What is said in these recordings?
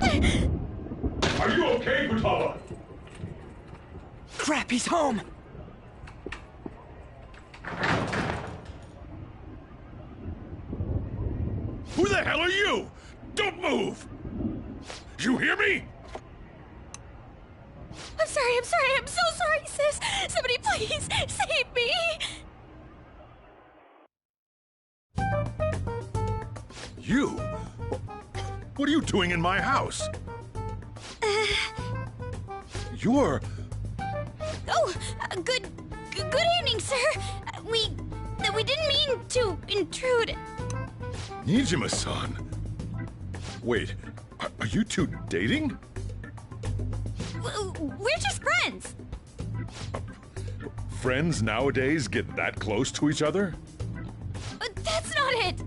Are you okay, Futaba? Crap, he's home! Who the hell are you? Don't move! You hear me? I'm sorry, I'm so sorry, sis! Somebody please, save me! You? What are you doing in my house? You're... Oh, good evening, sir. We didn't mean to intrude. Nijima-san. Wait, are you two dating? We're just friends. Friends nowadays get that close to each other? But that's not it.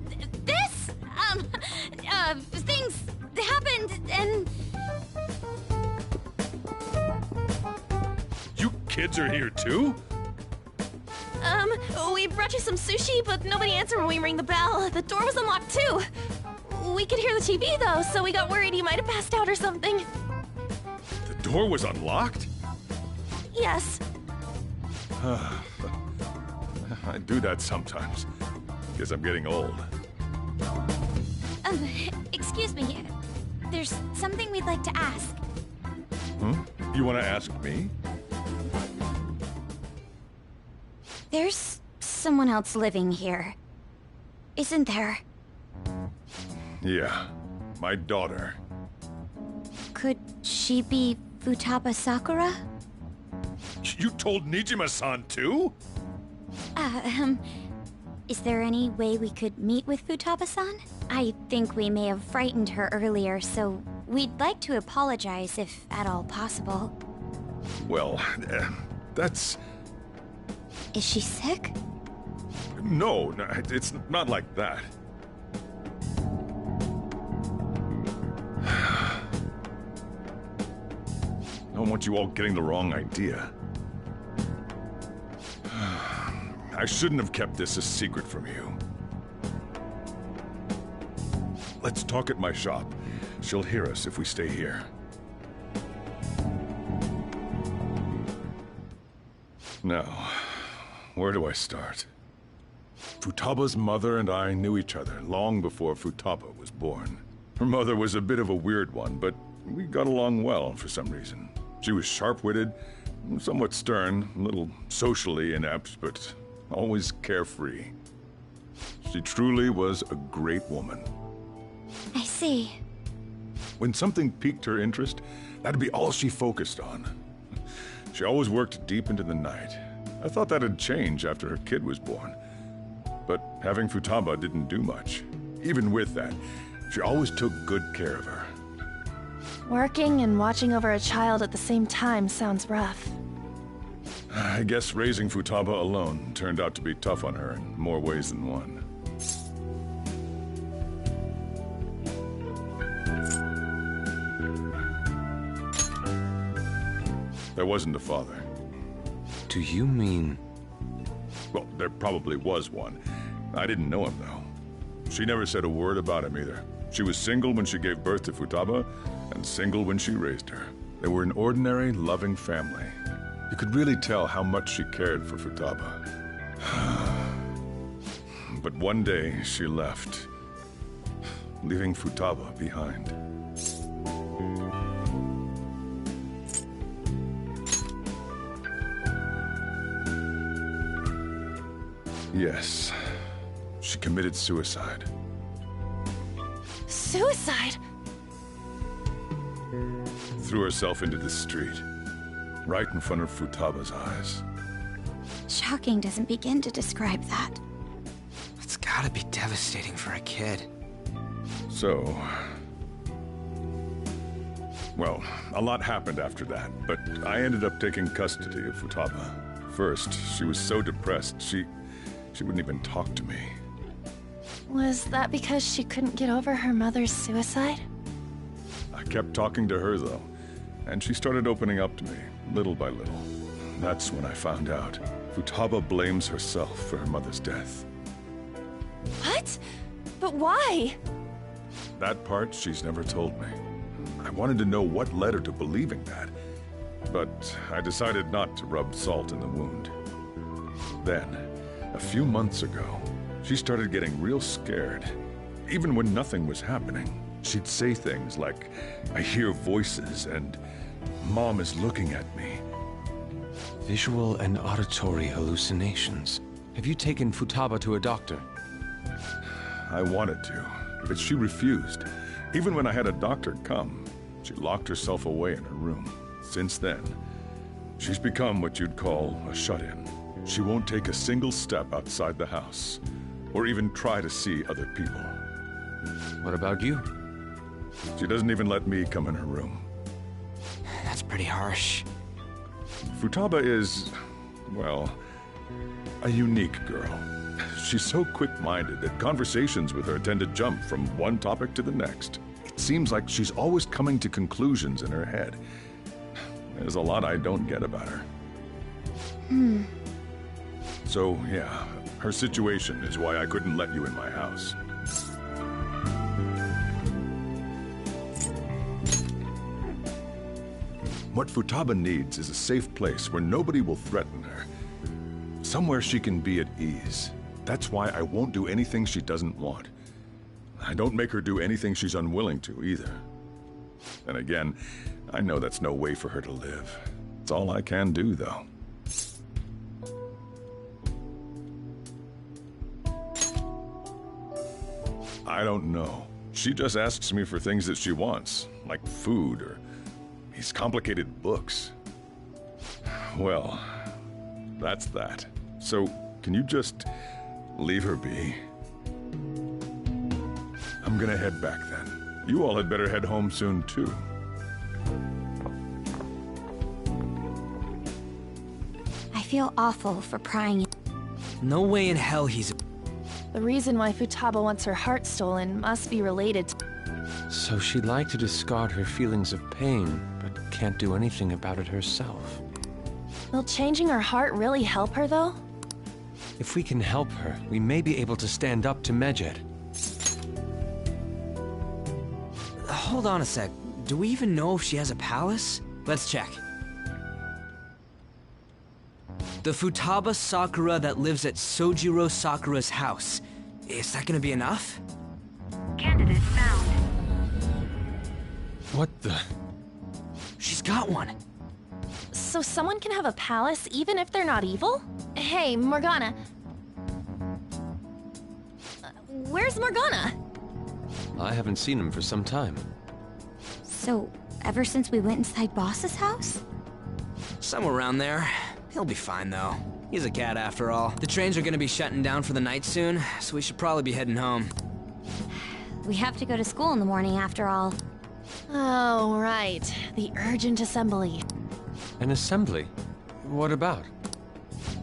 This, things happened and... You kids are here too? We brought you some sushi, but nobody answered when we rang the bell. The door was unlocked too. We could hear the TV though, so we got worried he might have passed out or something. The door was unlocked? Yes. I do that sometimes. Guess I'm getting old. Excuse me. There's something we'd like to ask. You want to ask me? There's someone else living here, isn't there? Yeah, my daughter. Could she be Futaba Sakura? You told Nijima-san too? Is there any way we could meet with Futaba-san? I think we may have frightened her earlier, so we'd like to apologize if at all possible. Well, that's... Is she sick? No, it's not like that. I don't want you all getting the wrong idea. I shouldn't have kept this a secret from you. Let's talk at my shop. She'll hear us if we stay here. Now, where do I start? Futaba's mother and I knew each other long before Futaba was born. Her mother was a bit of a weird one, but we got along well for some reason. She was sharp-witted, somewhat stern, a little socially inept, but always carefree. She truly was a great woman. I see. When something piqued her interest, that'd be all she focused on. She always worked deep into the night. I thought that'd change after her kid was born. But having Futaba didn't do much. Even with that, she always took good care of her. Working and watching over a child at the same time sounds rough. I guess raising Futaba alone turned out to be tough on her in more ways than one. There wasn't a father. Do you mean... Well, there probably was one. I didn't know him, though. She never said a word about him, either. She was single when she gave birth to Futaba, and single when she raised her. They were an ordinary, loving family. You could really tell how much she cared for Futaba. But one day, she left, leaving Futaba behind. Yes, she committed suicide. Suicide? Threw herself into the street, right in front of Futaba's eyes. Shocking doesn't begin to describe that. It's gotta be devastating for a kid. So... Well, a lot happened after that, but I ended up taking custody of Futaba. First, she was so depressed, she wouldn't even talk to me. Was that because she couldn't get over her mother's suicide? I kept talking to her, though, and she started opening up to me, little by little. That's when I found out. Futaba blames herself for her mother's death. What? But why? That part she's never told me. I wanted to know what led her to believing that. But I decided not to rub salt in the wound. Then, a few months ago, she started getting real scared. Even when nothing was happening, she'd say things like, "I hear voices," and "Mom is looking at me." Visual and auditory hallucinations. Have you taken Futaba to a doctor? I wanted to, but she refused. Even when I had a doctor come, she locked herself away in her room. Since then, she's become what you'd call a shut-in. She won't take a single step outside the house, or even try to see other people. What about you? She doesn't even let me come in her room. That's pretty harsh. Futaba is, well, a unique girl. She's so quick-minded that conversations with her tend to jump from one topic to the next. It seems like she's always coming to conclusions in her head. There's a lot I don't get about her. So, yeah, her situation is why I couldn't let you in my house. What Futaba needs is a safe place where nobody will threaten her. Somewhere she can be at ease. That's why I won't do anything she doesn't want. I don't make her do anything she's unwilling to, either. And again, I know that's no way for her to live. It's all I can do, though. I don't know. She just asks me for things that she wants, like food or these complicated books. Well, that's that. So, can you just leave her be? I'm gonna head back then. You all had better head home soon, too. I feel awful for prying. No way in hell he's... The reason why Futaba wants her heart stolen must be related to... So she'd like to discard her feelings of pain, but can't do anything about it herself. Will changing her heart really help her, though? If we can help her, we may be able to stand up to Medjed. Hold on a sec. Do we even know if she has a palace? Let's check. The Futaba Sakura that lives at Sojiro Sakura's house. Is that gonna be enough? Candidate found. What the? She's got one. So someone can have a palace even if they're not evil? Hey, Morgana. Where's Morgana? I haven't seen him for some time. So, ever since we went inside Boss's house? Somewhere around there. He'll be fine, though. He's a cat, after all. The trains are gonna be shutting down for the night soon, so we should probably be heading home. We have to go to school in the morning after all. Oh, right. The urgent assembly. An assembly? What about?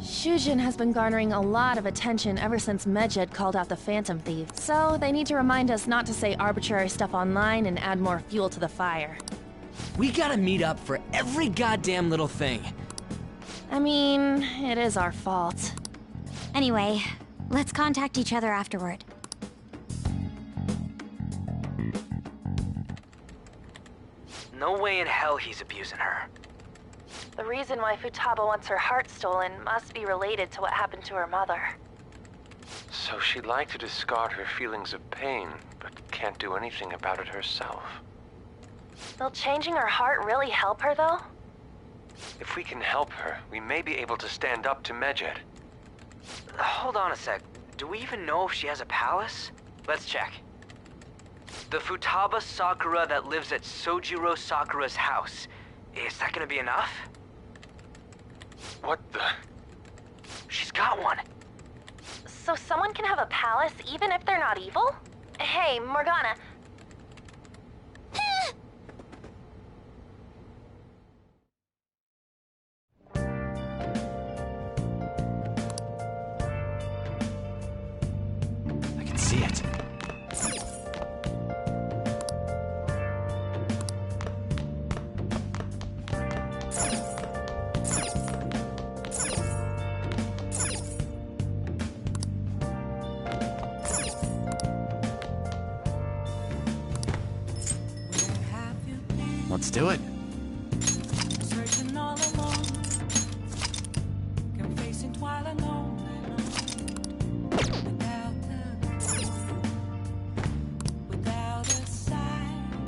Shujin has been garnering a lot of attention ever since Medjed called out the Phantom Thief. So they need to remind us not to say arbitrary stuff online and add more fuel to the fire. We gotta meet up for every goddamn little thing. I mean, it is our fault. Anyway, let's contact each other afterward. No way in hell he's abusing her. The reason why Futaba wants her heart stolen must be related to what happened to her mother. So she'd like to discard her feelings of pain, but can't do anything about it herself. Will changing her heart really help her, though? If we can help her, we may be able to stand up to Medjed. Hold on a sec. Do we even know if she has a palace? Let's check. The Futaba Sakura that lives at Sojiro Sakura's house. Is that gonna be enough? What the? She's got one. So someone can have a palace even if they're not evil? Hey, Morgana. I can see it. do it. Searching all alone, confessing while alone, without a sign.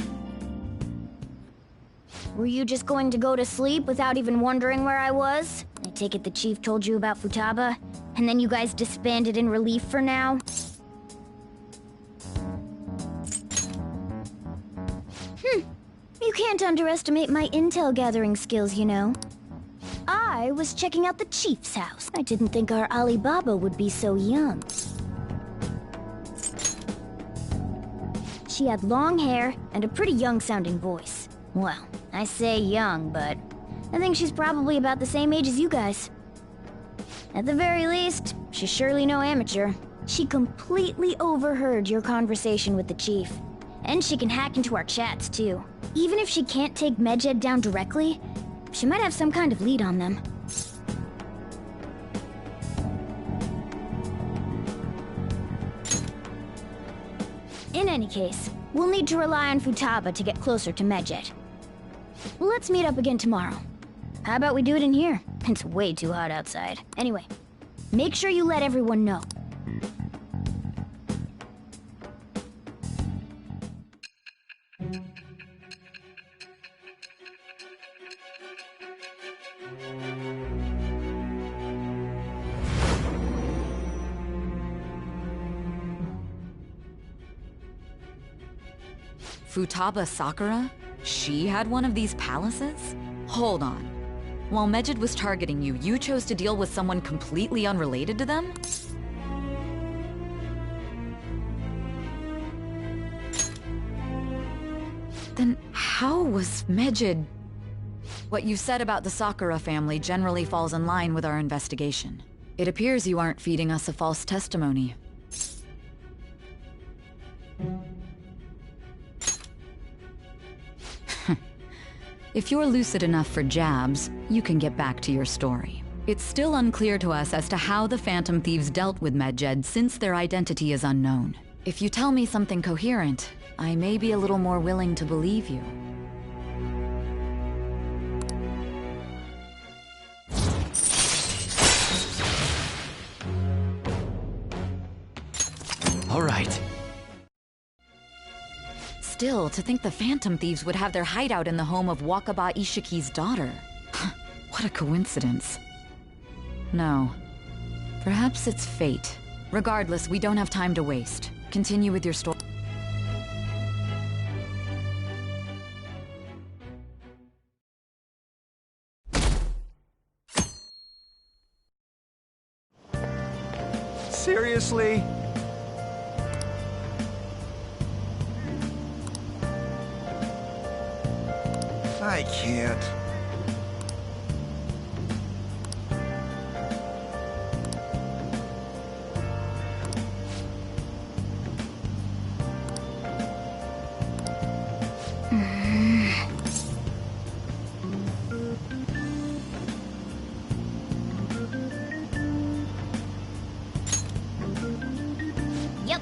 Were you just going to go to sleep without even wondering where I was? I take it the chief told you about Futaba, and then you guys disbanded in relief for now? You can't underestimate my intel gathering skills, you know. I was checking out the chief's house. I didn't think our Alibaba would be so young. She had long hair and a pretty young-sounding voice. Well, I say young, but I think she's probably about the same age as you guys. At the very least, she's surely no amateur. She completely overheard your conversation with the chief. And she can hack into our chats, too. Even if she can't take Medjed down directly, she might have some kind of lead on them. In any case, we'll need to rely on Futaba to get closer to Medjed. Let's meet up again tomorrow. How about we do it in here? It's way too hot outside. Anyway, make sure you let everyone know. Futaba Sakura? She had one of these palaces? Hold on. While Medjed was targeting you, you chose to deal with someone completely unrelated to them? Then how was Medjed... What you said about the Sakura family generally falls in line with our investigation. It appears you aren't feeding us a false testimony. If you're lucid enough for jabs, you can get back to your story. It's still unclear to us as to how the Phantom Thieves dealt with Medjed since their identity is unknown. If you tell me something coherent, I may be a little more willing to believe you. All right. Still, to think the Phantom Thieves would have their hideout in the home of Wakaba Ishiki's daughter. What a coincidence. No. Perhaps it's fate. Regardless, we don't have time to waste. Continue with your story. Seriously? I can't. Yep.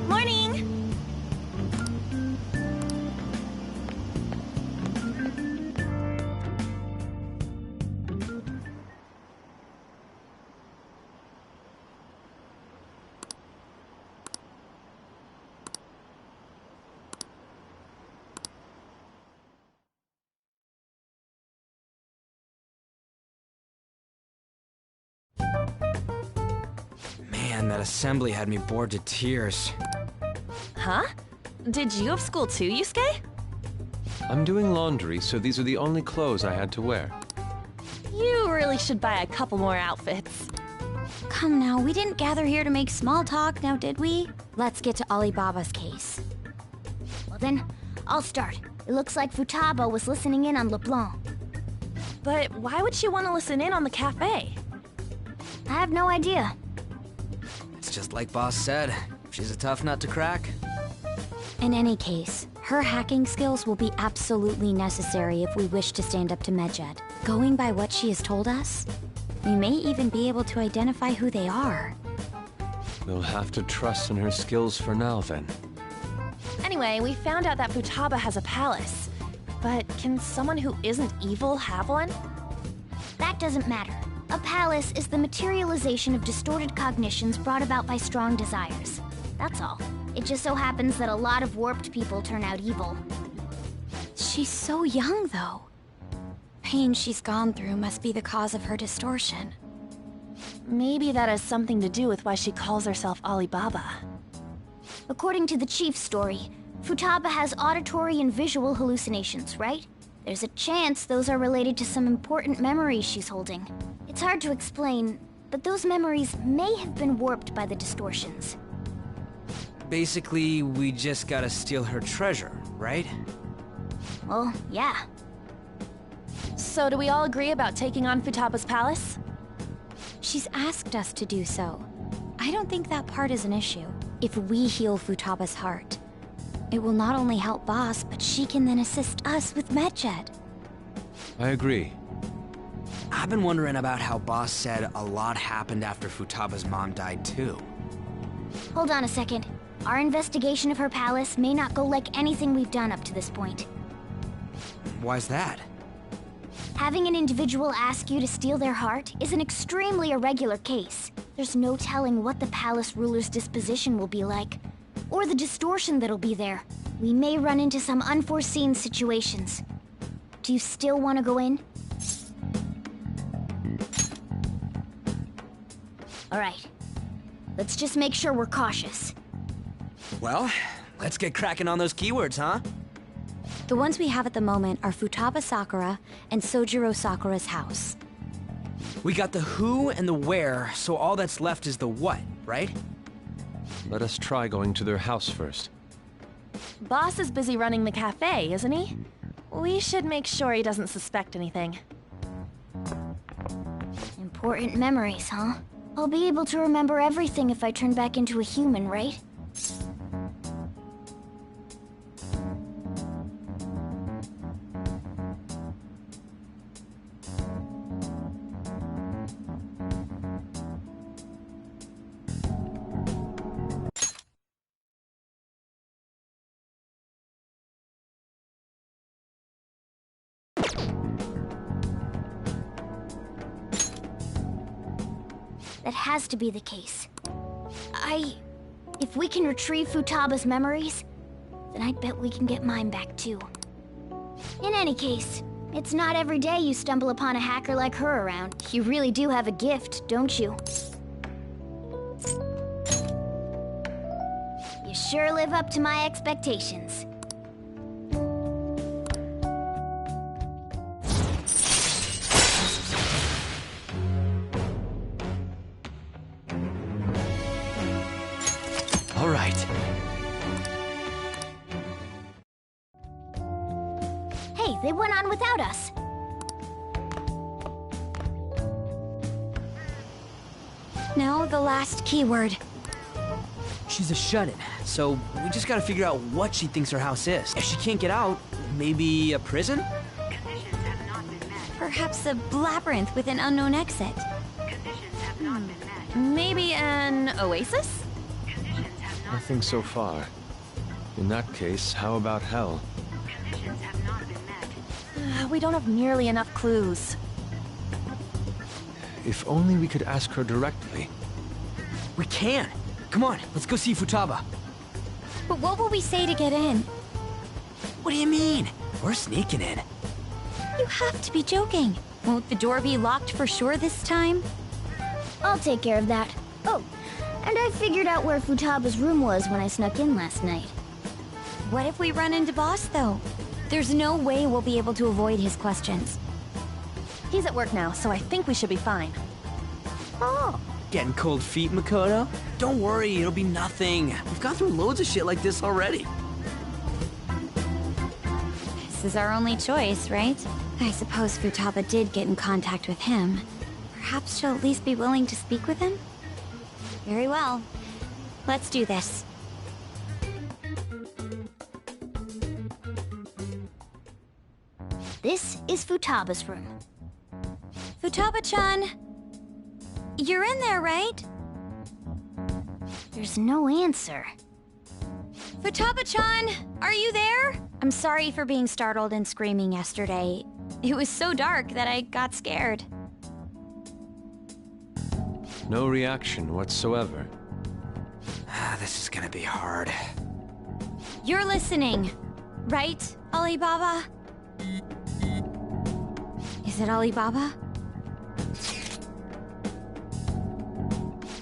Morning! Man, that assembly had me bored to tears. Huh? Did you have school too, Yusuke? I'm doing laundry, so these are the only clothes I had to wear. You really should buy a couple more outfits. Come now, we didn't gather here to make small talk, now did we? Let's get to Alibaba's case. Well then, I'll start. It looks like Futaba was listening in on LeBlanc. But why would she want to listen in on the cafe? I have no idea. It's just like Boss said. She's a tough nut to crack. In any case, her hacking skills will be absolutely necessary if we wish to stand up to Medjed. Going by what she has told us, we may even be able to identify who they are. We'll have to trust in her skills for now, then. Anyway, we found out that Futaba has a palace. But can someone who isn't evil have one? That doesn't matter. A palace is the materialization of distorted cognitions brought about by strong desires. That's all. It just so happens that a lot of warped people turn out evil. She's so young, though. Pain she's gone through must be the cause of her distortion. Maybe that has something to do with why she calls herself Alibaba. According to the chief's story, Futaba has auditory and visual hallucinations, right? There's a chance those are related to some important memories she's holding. It's hard to explain, but those memories may have been warped by the distortions. Basically, we just gotta steal her treasure, right? Well, yeah. So do we all agree about taking on Futaba's palace? She's asked us to do so. I don't think that part is an issue. If we heal Futaba's heart, it will not only help Boss, but she can then assist us with Medjed. I agree. I've been wondering about how Boss said a lot happened after Futaba's mom died too. Hold on a second. Our investigation of her palace may not go like anything we've done up to this point. Why's that? Having an individual ask you to steal their heart is an extremely irregular case. There's no telling what the palace ruler's disposition will be like, or the distortion that'll be there. We may run into some unforeseen situations. Do you still want to go in? All right. Let's just make sure we're cautious. Well, let's get cracking on those keywords, huh? The ones we have at the moment are Futaba Sakura and Sojiro Sakura's house. We got the who and the where, so all that's left is the what, right? Let us try going to their house first. Boss is busy running the cafe, isn't he? We should make sure he doesn't suspect anything. Important memories, huh? I'll be able to remember everything if I turn back into a human, right? That has to be the case. If we can retrieve Futaba's memories, then I bet we can get mine back too. In any case, it's not every day you stumble upon a hacker like her around. You really do have a gift, don't you? You sure live up to my expectations. All right. Hey, they went on without us. Now the last keyword. She's a shut-in, so we just gotta figure out what she thinks her house is. If she can't get out, maybe a prison? Conditions have not been met. Perhaps a labyrinth with an unknown exit. Conditions have not been met. Maybe an oasis? Conditions have not Nothing so far. In that case, how about hell? Conditions have not been met. We don't have nearly enough clues. If only we could ask her directly. We can! Come on, let's go see Futaba. But what will we say to get in? What do you mean? We're sneaking in. You have to be joking. Won't the door be locked for sure this time? I'll take care of that. Oh, and I figured out where Futaba's room was when I snuck in last night. What if we run into Boss, though? There's no way we'll be able to avoid his questions. He's at work now, so I think we should be fine. Oh. Getting cold feet, Makoto? Don't worry, it'll be nothing. We've gone through loads of shit like this already. This is our only choice, right? I suppose Futaba did get in contact with him. Perhaps she'll at least be willing to speak with him? Very well. Let's do this. This is Futaba's room. Futaba-chan! You're in there, right? There's no answer. Futaba-chan, are you there? I'm sorry for being startled and screaming yesterday. It was so dark that I got scared. No reaction whatsoever. This is gonna be hard. You're listening, right, Alibaba? Is it Alibaba?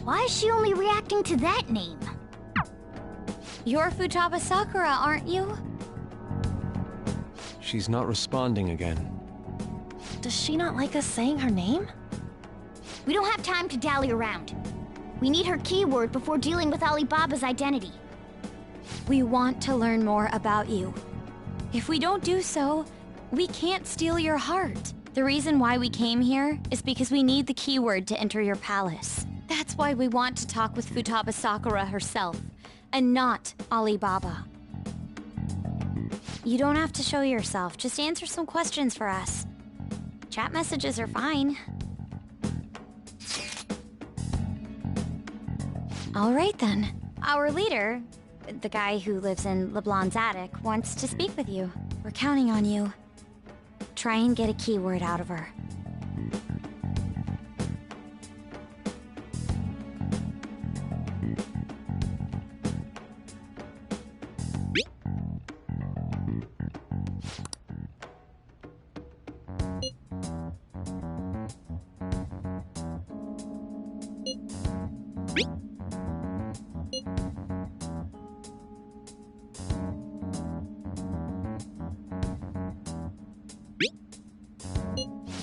Why is she only reacting to that name? You're Futaba Sakura, aren't you? She's not responding again. Does she not like us saying her name? We don't have time to dally around. We need her keyword before dealing with Alibaba's identity. We want to learn more about you. If we don't do so, we can't steal your heart. The reason why we came here is because we need the keyword to enter your palace. That's why we want to talk with Futaba Sakura herself, and not Alibaba. You don't have to show yourself, just answer some questions for us. Chat messages are fine. All right then. Our leader, the guy who lives in LeBlanc's attic, wants to speak with you. We're counting on you. Try and get a keyword out of her.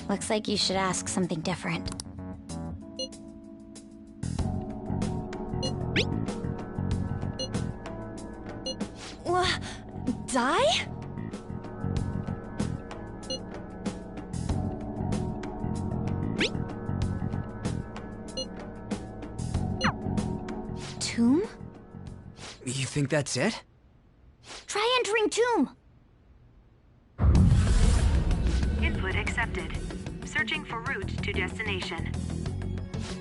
Looks like you should ask something different. Die? Tomb? You think that's it? Try entering tomb. Input accepted. Searching for route to destination.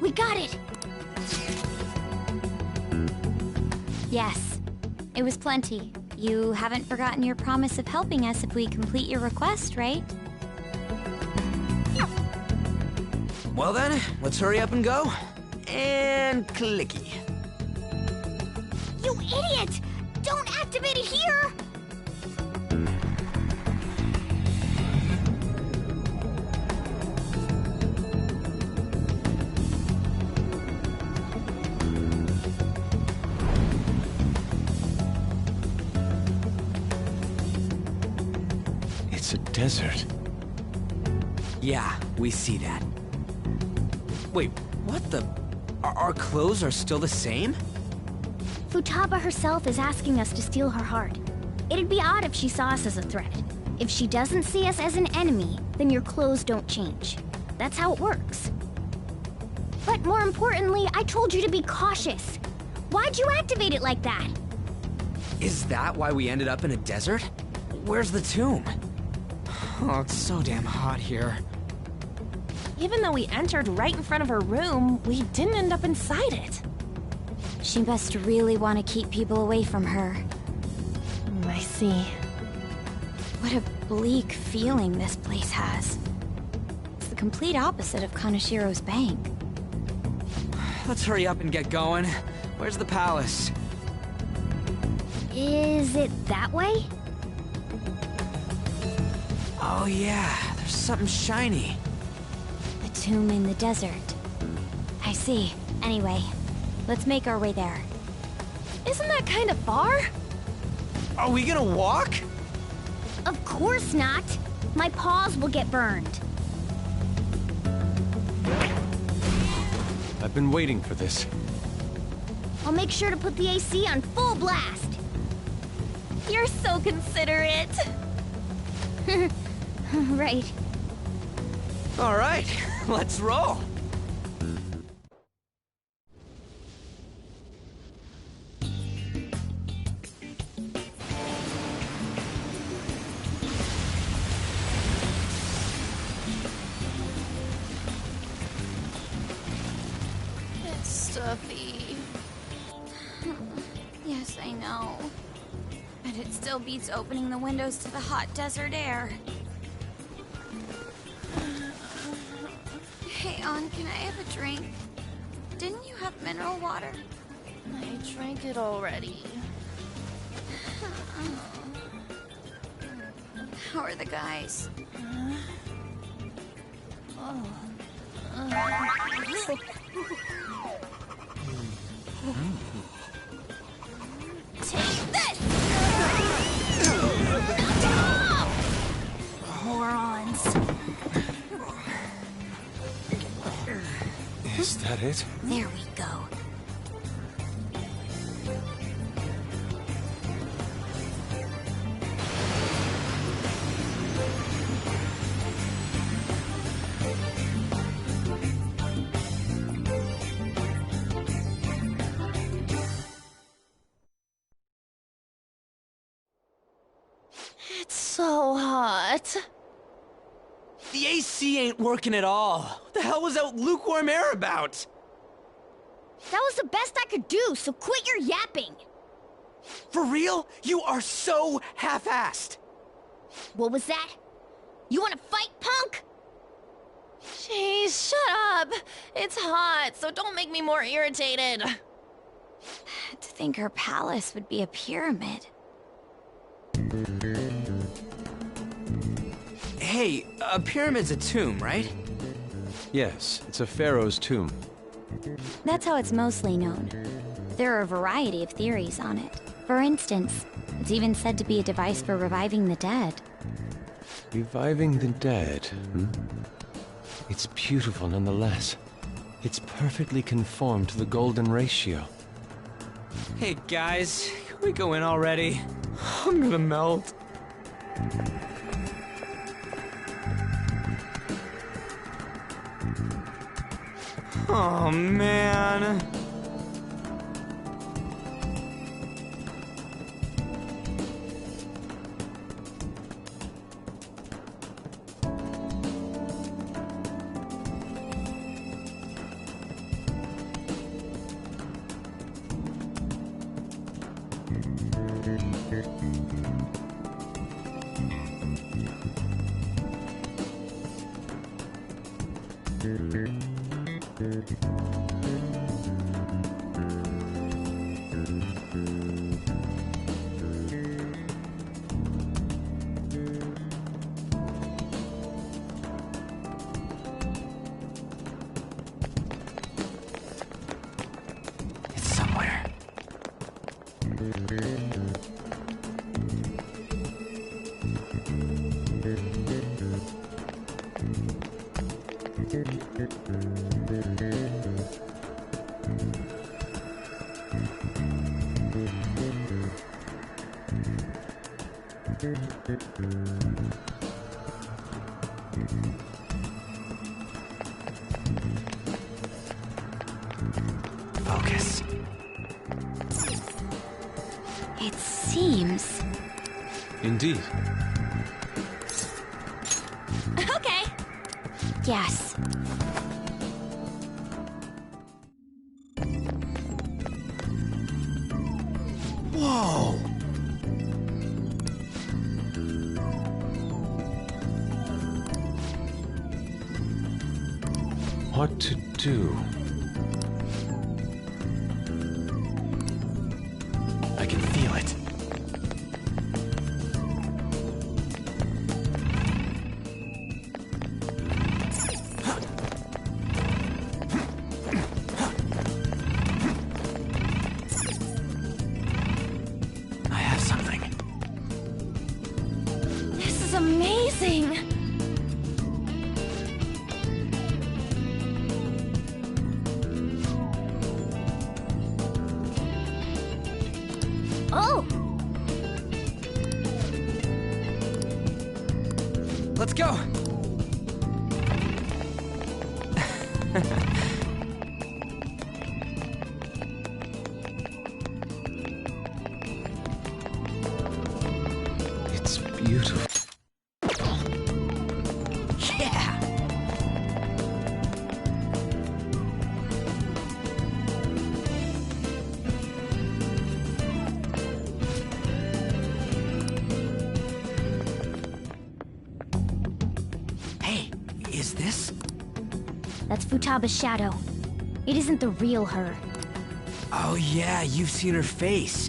We got it. Yes, it was plenty. You haven't forgotten your promise of helping us if we complete your request, right? Well then, let's hurry up and go. And clicky. You idiot! Don't activate it here! It's a desert. Yeah, we see that. Wait, what the? Our clothes are still the same? Futaba herself is asking us to steal her heart. It'd be odd if she saw us as a threat. If she doesn't see us as an enemy, then your clothes don't change. That's how it works. But more importantly, I told you to be cautious. Why'd you activate it like that? Is that why we ended up in a desert? Where's the tomb? Oh, it's so damn hot here. Even though we entered right in front of her room, we didn't end up inside it. She must really want to keep people away from her. I see. What a bleak feeling this place has. It's the complete opposite of Kanashiro's bank. Let's hurry up and get going. Where's the palace? Is it that way? Oh yeah, there's something shiny. The tomb in the desert. I see. Anyway, let's make our way there. Isn't that kind of far? Are we gonna walk? Of course not. My paws will get burned. I've been waiting for this. I'll make sure to put the AC on full blast. You're so considerate. Right. All right, let's roll. It's stuffy. Yes, I know. But it still beats opening the windows to the hot desert air. Hey, On, can I have a drink? Didn't you have mineral water? I drank it already. How are the guys? Take this! Morons. Is that it? There we go. It's so hot. The AC ain't working at all. What the hell was that lukewarm air about? That was the best I could do, so quit your yapping. For real? You are so half-assed. What was that? You wanna fight, punk? Jeez, shut up. It's hot, so don't make me more irritated. To think her palace would be a pyramid. Hey, a pyramid's a tomb, right? Yes, it's a pharaoh's tomb. That's how it's mostly known. There are a variety of theories on it. For instance, it's even said to be a device for reviving the dead. Reviving the dead, hmm? It's beautiful nonetheless. It's perfectly conformed to the golden ratio. Hey guys, can we go in already? I'm gonna melt. Oh man. It's somewhere. Focus. It seems... Indeed. Okay. Yes. Whoa! What to do? I can feel it. I have something. This is amazing. Oh! Let's go! It's beautiful. Yeah! Hey, is this? That's Futaba's shadow. It isn't the real her. Oh yeah, you've seen her face.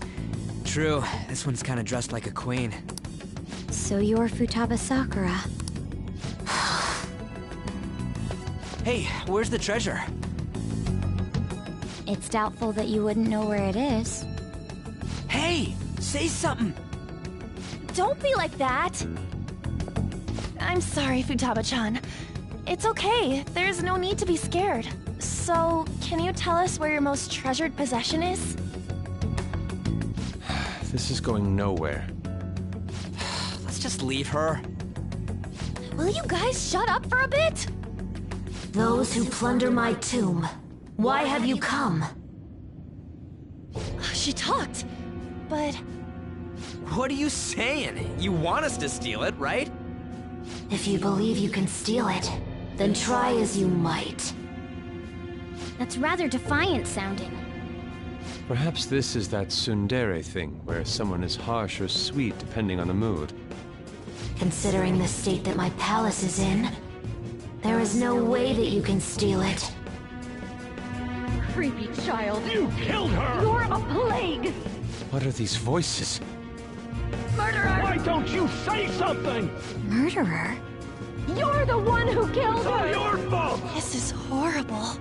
True, this one's kinda dressed like a queen. So you're Futaba Sakura. Hey, where's the treasure? It's doubtful that you wouldn't know where it is. Hey, say something! Don't be like that! I'm sorry, Futaba-chan. It's okay. There's no need to be scared. So, can you tell us where your most treasured possession is? This is going nowhere. Let's just leave her. Will you guys shut up for a bit? Those who plunder my tomb, why have you come? She talked, but... What are you saying? You want us to steal it, right? If you believe you can steal it, then try as you might. That's rather defiant sounding. Perhaps this is that tsundere thing, where someone is harsh or sweet depending on the mood. Considering the state that my palace is in, there is no way that you can steal it. Creepy child. You killed her! You're a plague! What are these voices? Murderer! Why don't you say something? Murderer? You're the one who killed her! It's all your fault! This is horrible.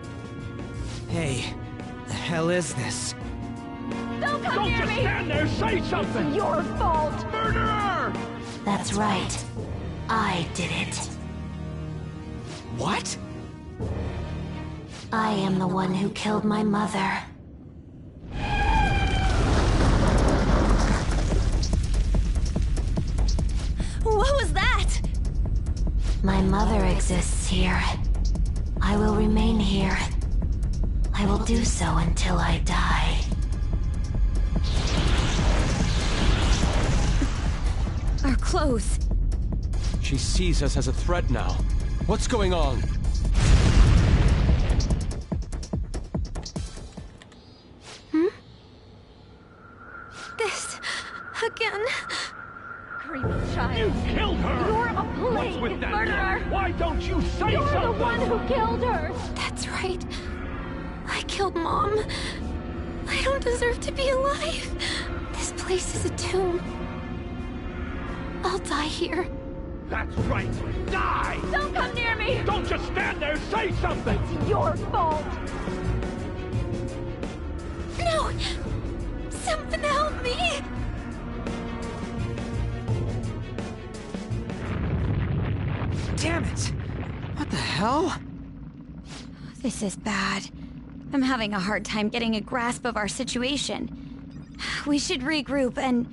Hey, the hell is this? Don't come Don't near just me! stand there, say something! It's your fault! Murderer! That's right. I did it. What? I am the one who killed my mother. What was that? My mother exists here. I will remain here. I will do so until I die. Our clothes. She sees us as a threat now. What's going on? This... again? Creepy child. You killed her! You're a plague! What's with that Murderer! girl? Why don't you say You're something? the one who killed her! That's right. I killed Mom. I don't deserve to be alive. This place is a tomb. I'll die here. That's right. Die! Don't come near me! Don't just stand there, say something! It's your fault! No! Something help me! Damn it! What the hell? This is bad. I'm having a hard time getting a grasp of our situation. We should regroup and...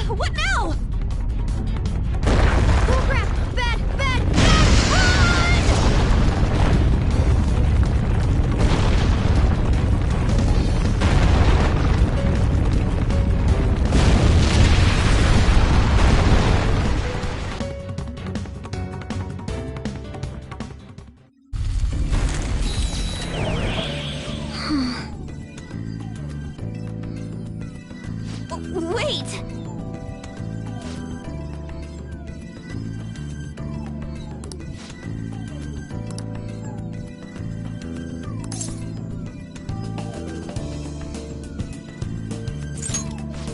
What now? Oh crap! Bad! Bad! Wait!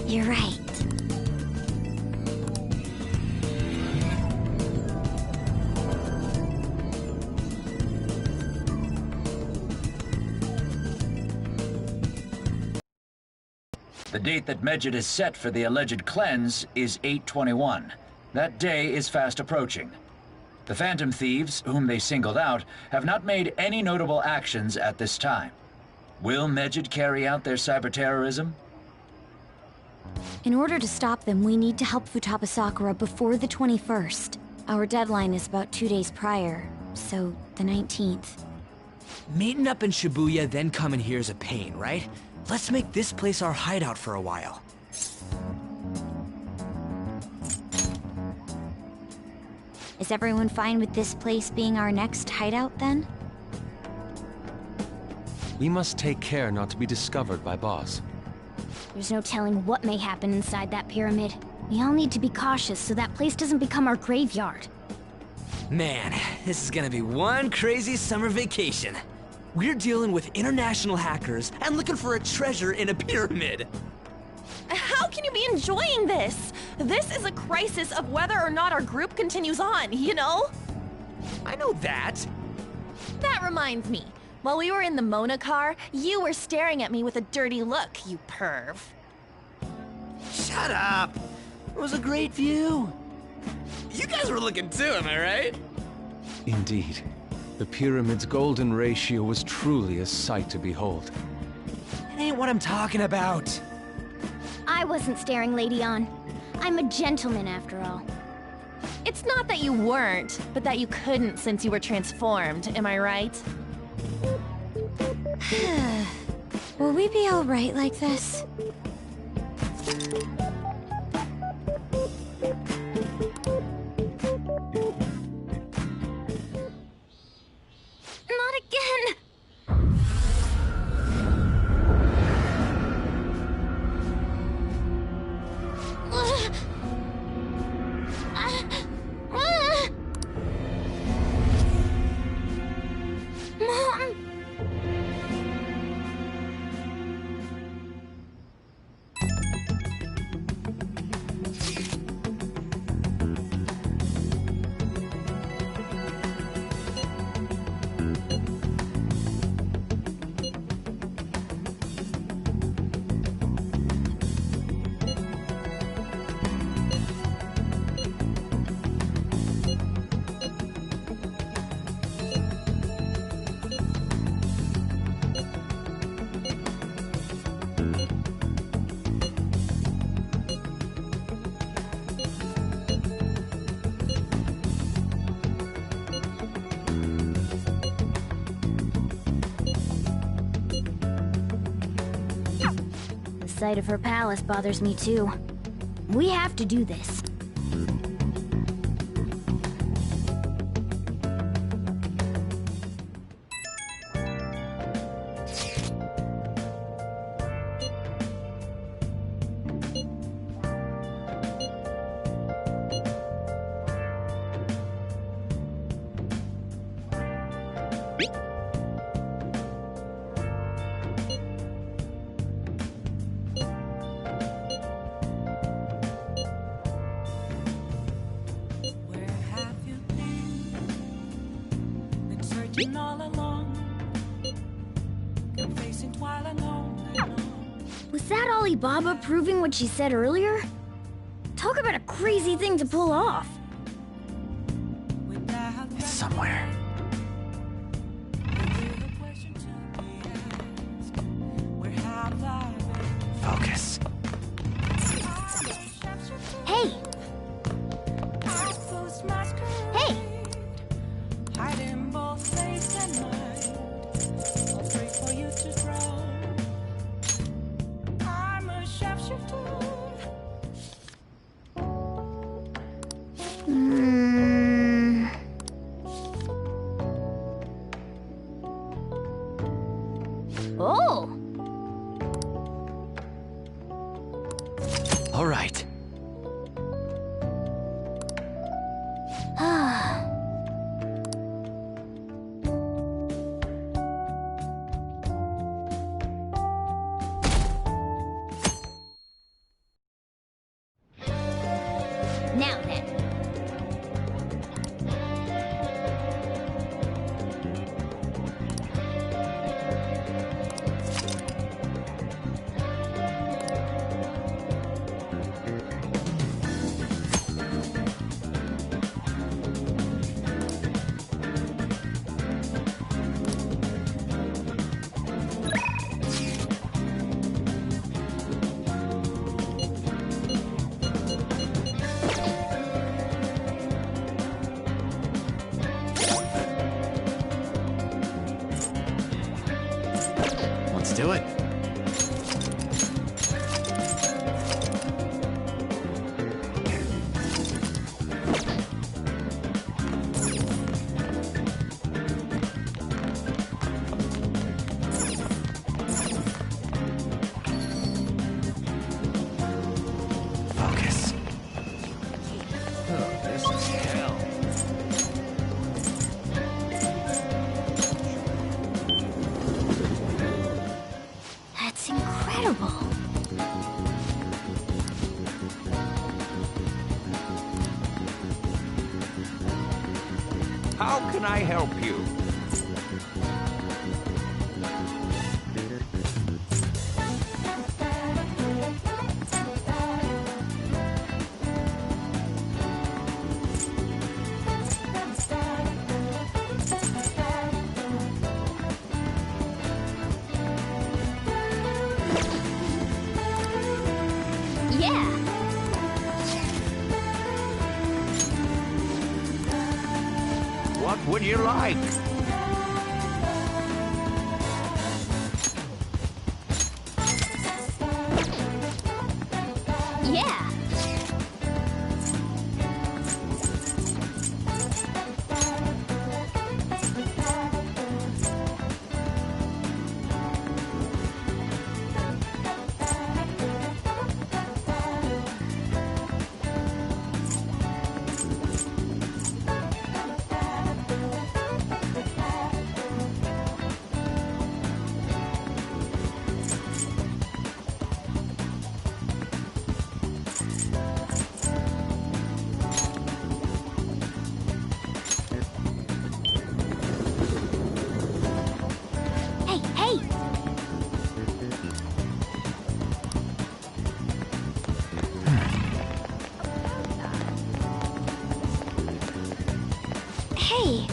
You're right. The date that Medjed is set for the alleged cleanse is 8/21. That day is fast approaching. The Phantom Thieves, whom they singled out, have not made any notable actions at this time. Will Medjed carry out their cyber-terrorism? In order to stop them, we need to help Futaba Sakura before the 21st. Our deadline is about 2 days prior, so the 19th. Meeting up in Shibuya, then coming here is a pain, right? Let's make this place our hideout for a while. Is everyone fine with this place being our next hideout, then? We must take care not to be discovered by Boss. There's no telling what may happen inside that pyramid. We all need to be cautious so that place doesn't become our graveyard. Man, this is gonna be one crazy summer vacation. We're dealing with international hackers and looking for a treasure in a pyramid. How can you be enjoying this? This is a crisis of whether or not our group continues on, you know? I know that. That reminds me. While we were in the Mona car, you were staring at me with a dirty look, you perv. Shut up. It was a great view. You guys were looking too, am I right? Indeed. The pyramid's golden ratio was truly a sight to behold. It ain't what I'm talking about. I wasn't staring, Lady On. I'm a gentleman after all. It's not that you weren't, but that you couldn't since you were transformed, am I right? Will we be alright like this? Not again! Mom! The sight of her palace bothers me too. We have to do this. Where have you been searching all along, confessing while alone. Was that Alibaba proving what she said earlier? Talk about a crazy thing to pull off. It's somewhere. Focus. Hey! Hey! Hiding both face and mind. I'll pray for you to grow. I'm a shapeshifter. Oh! All right. Now then. Let's do it. Focus. How can I help you? Yeah! What would you like? Yeah! Hey, hey! Hey!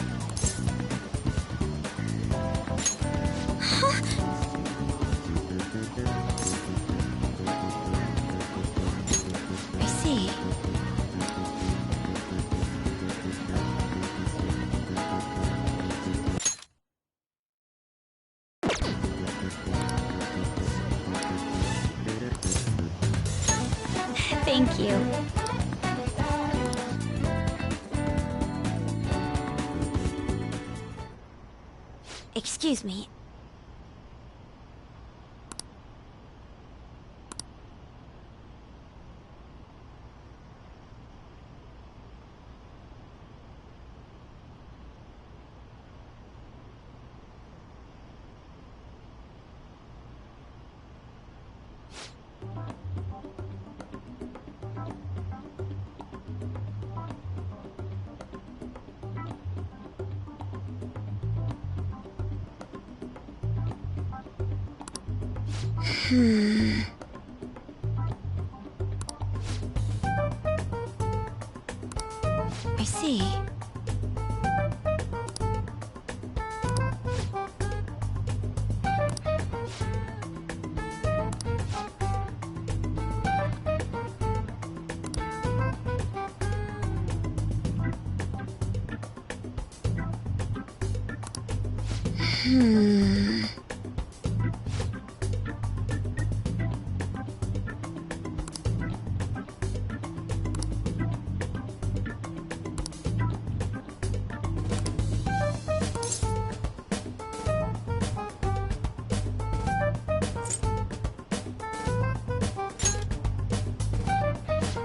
Huh? I see. Thank you. Excuse me. I see.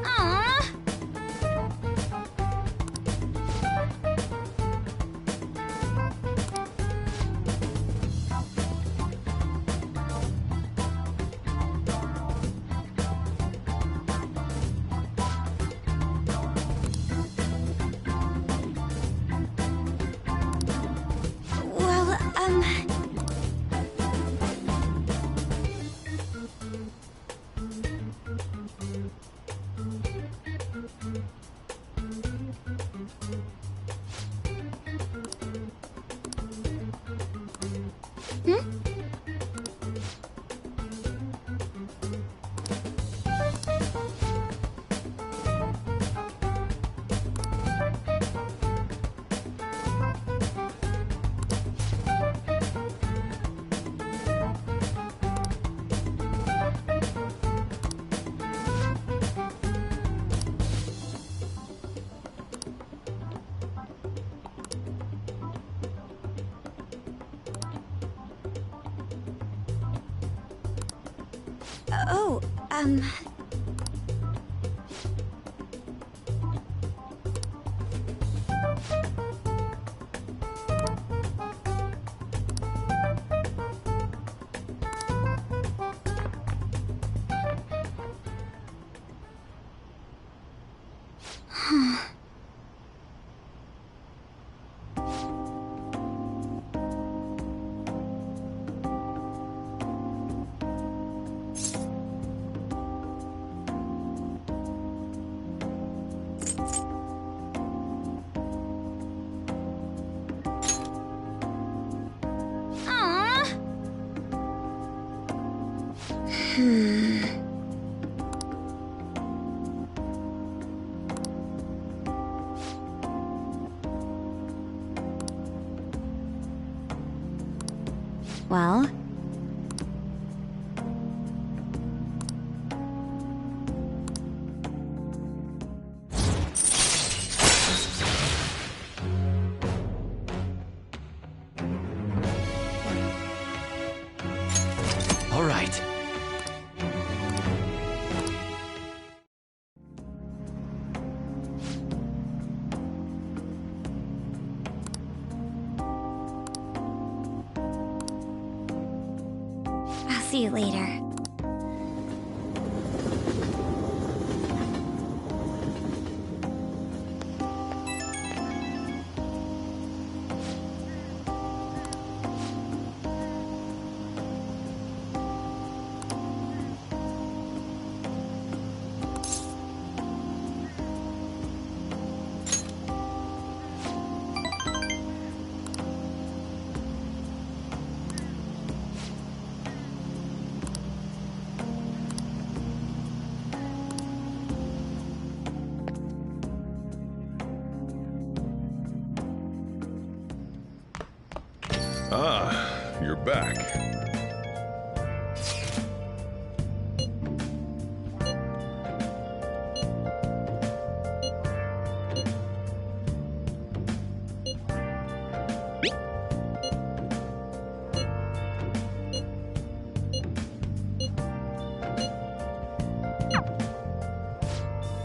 Aww. Well, Hmm? Oh, Well? All right. I'll see you later. Ah, you're back.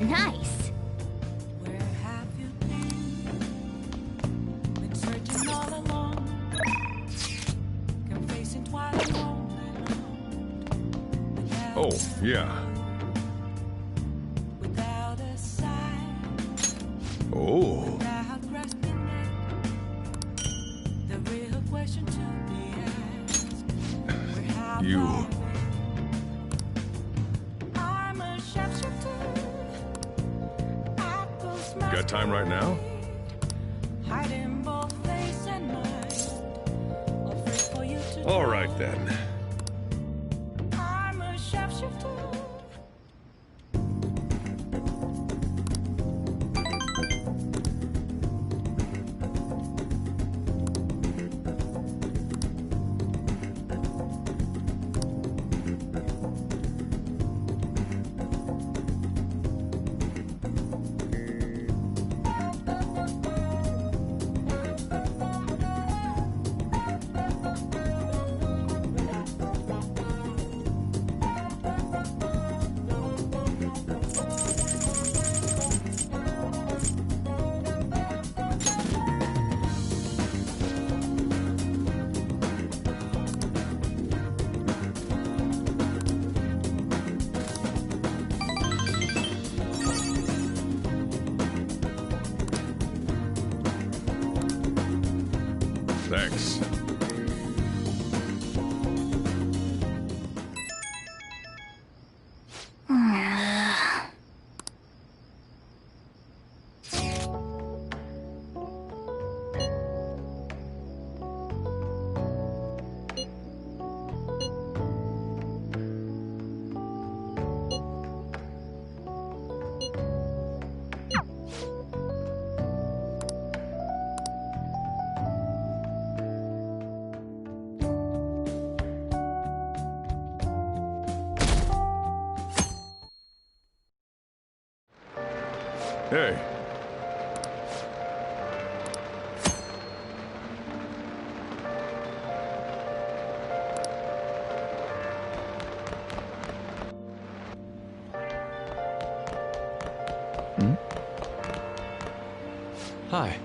Nice. Where have you been searching all along, confessing twice alone and Oh, yeah. without a sign, Oh. without grasping it. The real question to be asked: where have You. I been? I'm a shapeshifter. Got time right now? Hiding both face and mind. Afraid for you to All right then. I'm a shapeshifter. Thanks. Hey. Hi.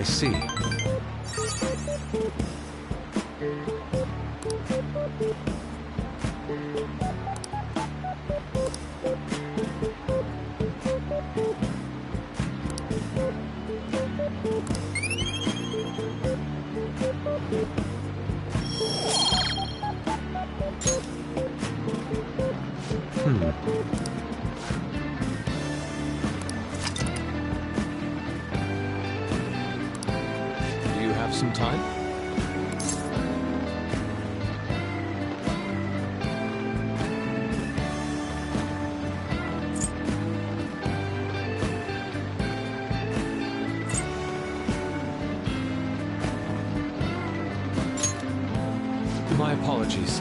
see. Do you have some time? My apologies.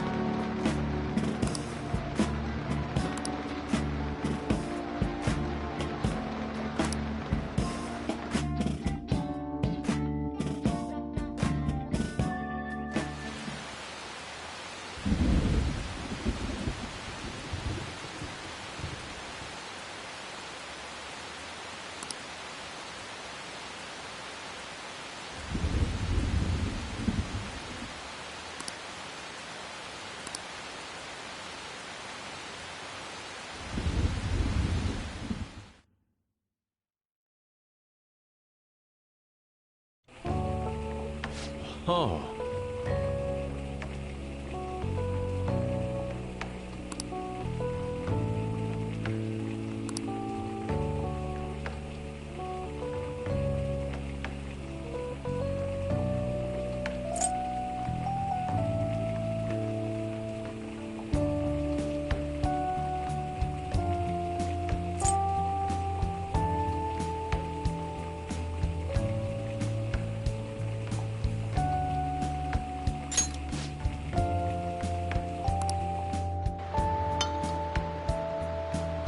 Oh.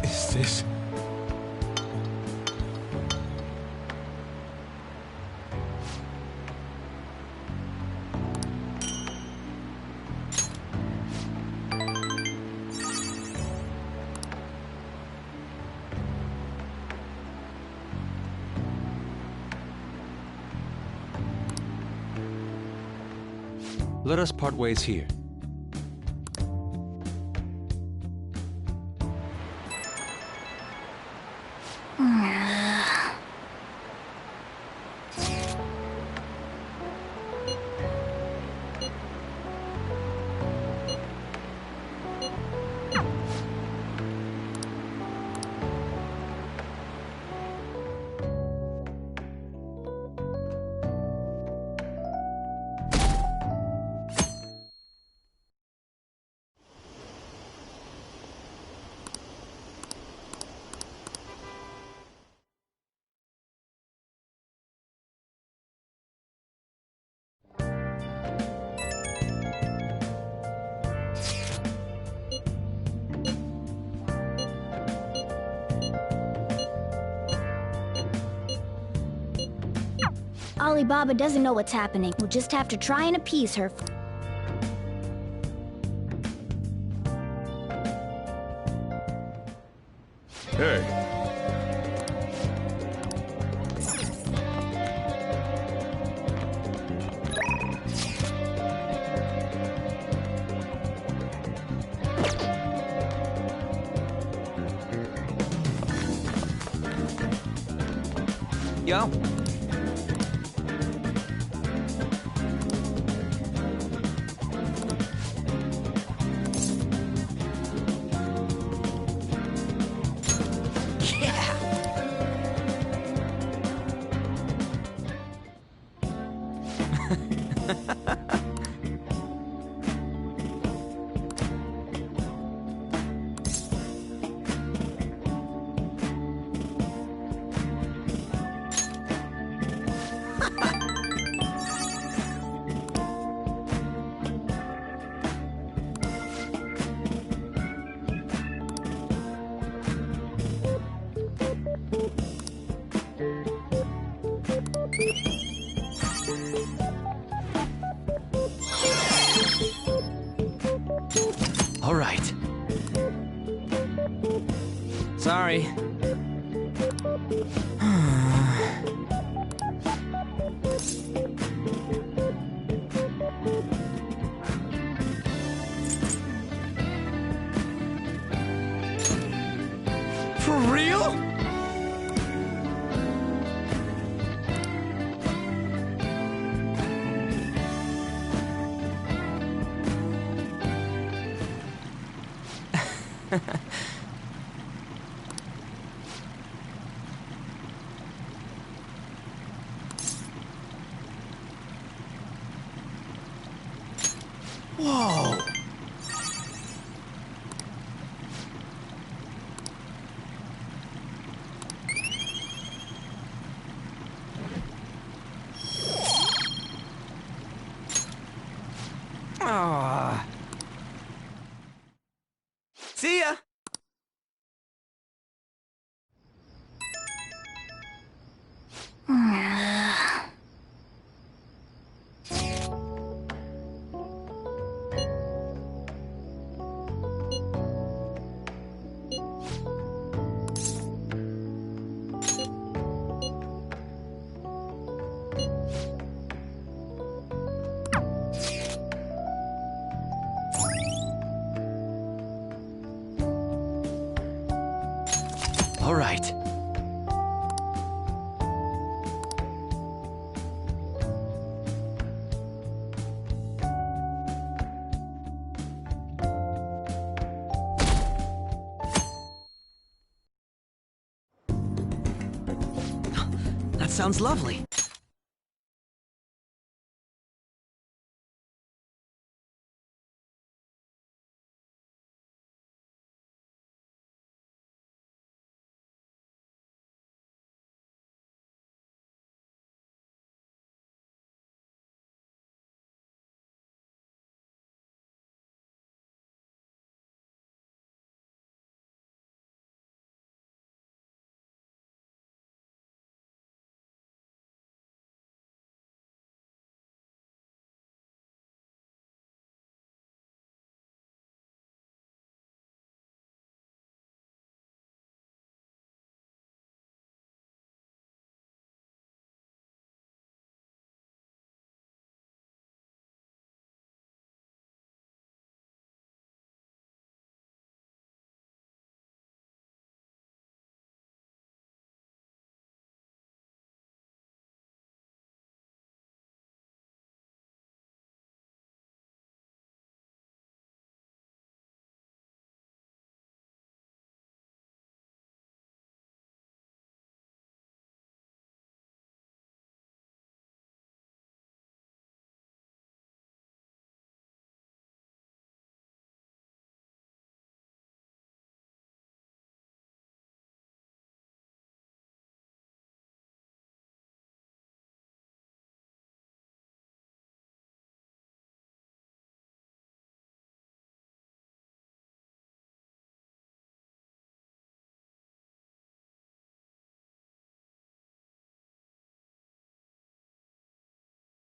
Is this... Let us part ways here. Alibaba doesn't know what's happening. We'll just have to try and appease her. Hey. Yo. All right. Sorry. For real? Whoa! Ah. See ya! All right. That sounds lovely.